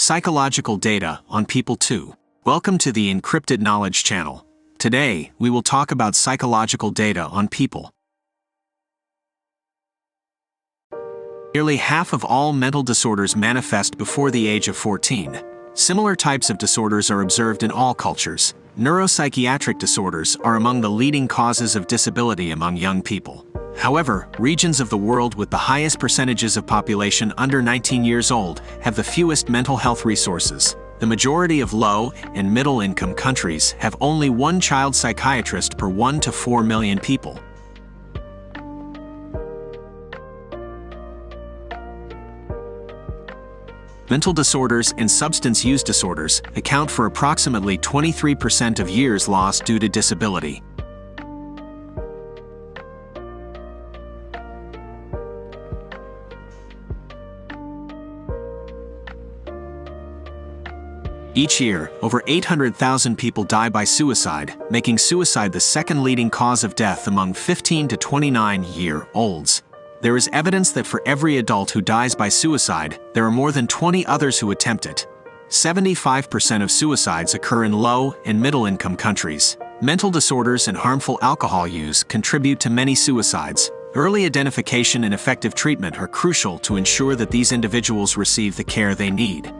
Psychological Data on People too. Welcome to the Encrypted Knowledge channel. Today, we will talk about psychological data on people. Nearly half of all mental disorders manifest before the age of 14. Similar types of disorders are observed in all cultures. Neuropsychiatric disorders are among the leading causes of disability among young people. However, regions of the world with the highest percentages of population under 19 years old have the fewest mental health resources. The majority of low- and middle-income countries have only one child psychiatrist per 1 to 4 million people. Mental disorders and substance use disorders account for approximately 23% of years lost due to disability. Each year, over 800,000 people die by suicide, making suicide the second leading cause of death among 15 to 29-year-olds. There is evidence that for every adult who dies by suicide, there are more than 20 others who attempt it. 75% of suicides occur in low- and middle-income countries. Mental disorders and harmful alcohol use contribute to many suicides. Early identification and effective treatment are crucial to ensure that these individuals receive the care they need.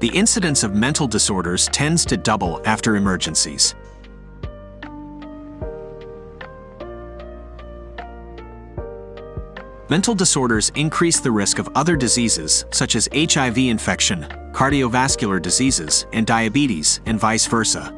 The incidence of mental disorders tends to double after emergencies. Mental disorders increase the risk of other diseases such as HIV infection, cardiovascular diseases, and diabetes, and vice versa.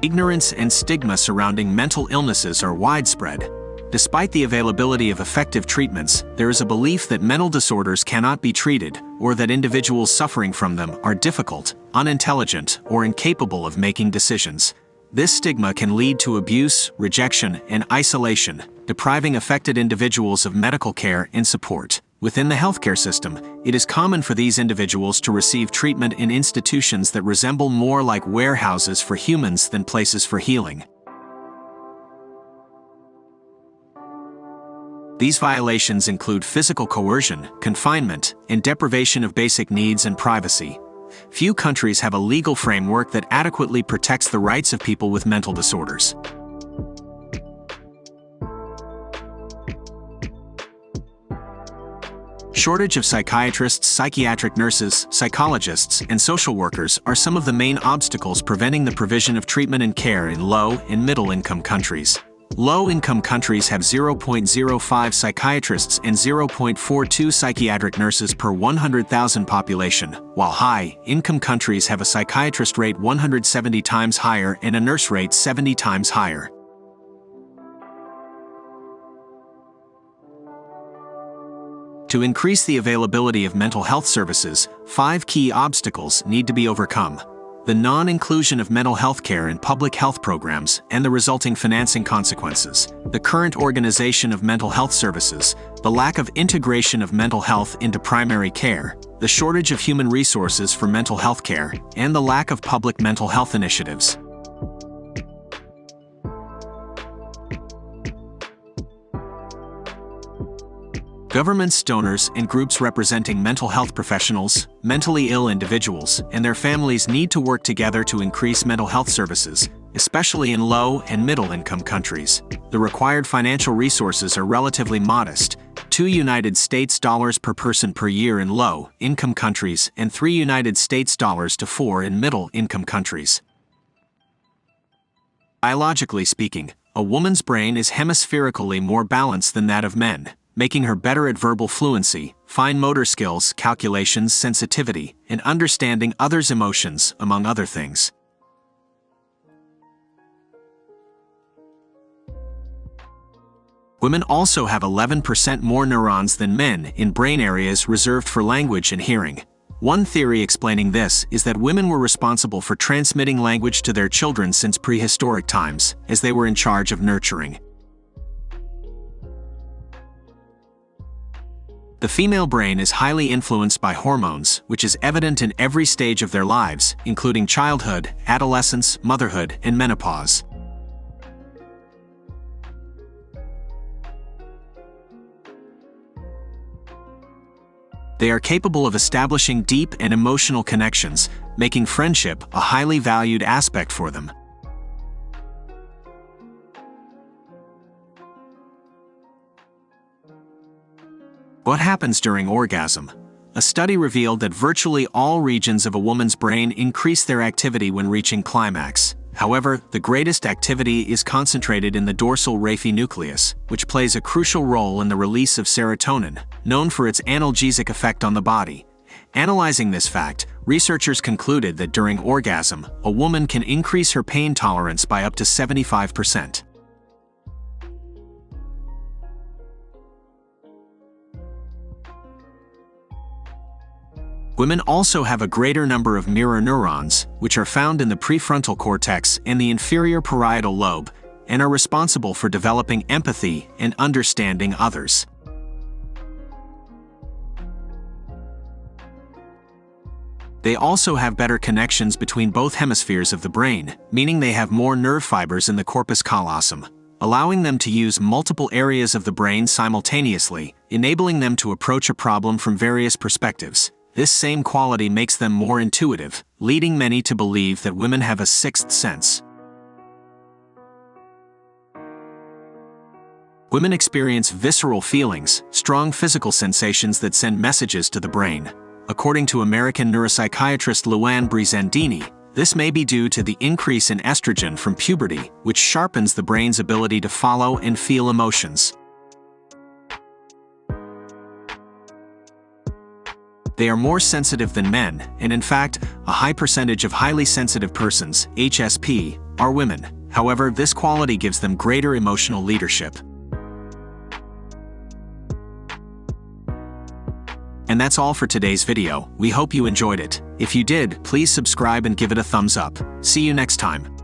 Ignorance and stigma surrounding mental illnesses are widespread. Despite the availability of effective treatments, there is a belief that mental disorders cannot be treated, or that individuals suffering from them are difficult, unintelligent, or incapable of making decisions. This stigma can lead to abuse, rejection, and isolation, depriving affected individuals of medical care and support. Within the healthcare system, it is common for these individuals to receive treatment in institutions that resemble more like warehouses for humans than places for healing. These violations include physical coercion, confinement, and deprivation of basic needs and privacy. Few countries have a legal framework that adequately protects the rights of people with mental disorders. Shortage of psychiatrists, psychiatric nurses, psychologists, and social workers are some of the main obstacles preventing the provision of treatment and care in low- and middle-income countries. Low-income countries have 0.05 psychiatrists and 0.42 psychiatric nurses per 100,000 population, while high-income countries have a psychiatrist rate 170 times higher and a nurse rate 70 times higher. To increase the availability of mental health services, 5 key obstacles need to be overcome. The non-inclusion of mental health care in public health programs and the resulting financing consequences, the current organization of mental health services, the lack of integration of mental health into primary care, the shortage of human resources for mental health care, and the lack of public mental health initiatives. Governments, donors, and groups representing mental health professionals, mentally ill individuals, and their families need to work together to increase mental health services, especially in low- and middle-income countries. The required financial resources are relatively modest: $2 per person per year in low-income countries and $3 to 4 in middle-income countries. Biologically speaking, a woman's brain is hemispherically more balanced than that of men, making her better at verbal fluency, fine motor skills, calculations, sensitivity, and understanding others' emotions, among other things. Women also have 11% more neurons than men in brain areas reserved for language and hearing. One theory explaining this is that women were responsible for transmitting language to their children since prehistoric times, as they were in charge of nurturing. The female brain is highly influenced by hormones, which is evident in every stage of their lives, including childhood, adolescence, motherhood, and menopause. They are capable of establishing deep and emotional connections, making friendship a highly valued aspect for them. What happens during orgasm? A study revealed that virtually all regions of a woman's brain increase their activity when reaching climax. However, the greatest activity is concentrated in the dorsal raphe nucleus, which plays a crucial role in the release of serotonin, known for its analgesic effect on the body. Analyzing this fact, researchers concluded that during orgasm, a woman can increase her pain tolerance by up to 75%. Women also have a greater number of mirror neurons, which are found in the prefrontal cortex and the inferior parietal lobe, and are responsible for developing empathy and understanding others. They also have better connections between both hemispheres of the brain, meaning they have more nerve fibers in the corpus callosum, allowing them to use multiple areas of the brain simultaneously, enabling them to approach a problem from various perspectives. This same quality makes them more intuitive, leading many to believe that women have a sixth sense. Women experience visceral feelings, strong physical sensations that send messages to the brain. According to American neuropsychiatrist Luann Brizandini, this may be due to the increase in estrogen from puberty, which sharpens the brain's ability to follow and feel emotions. They are more sensitive than men, and in fact, a high percentage of highly sensitive persons, HSP, are women. However, this quality gives them greater emotional leadership. And that's all for today's video. We hope you enjoyed it. If you did, please subscribe and give it a thumbs up. See you next time.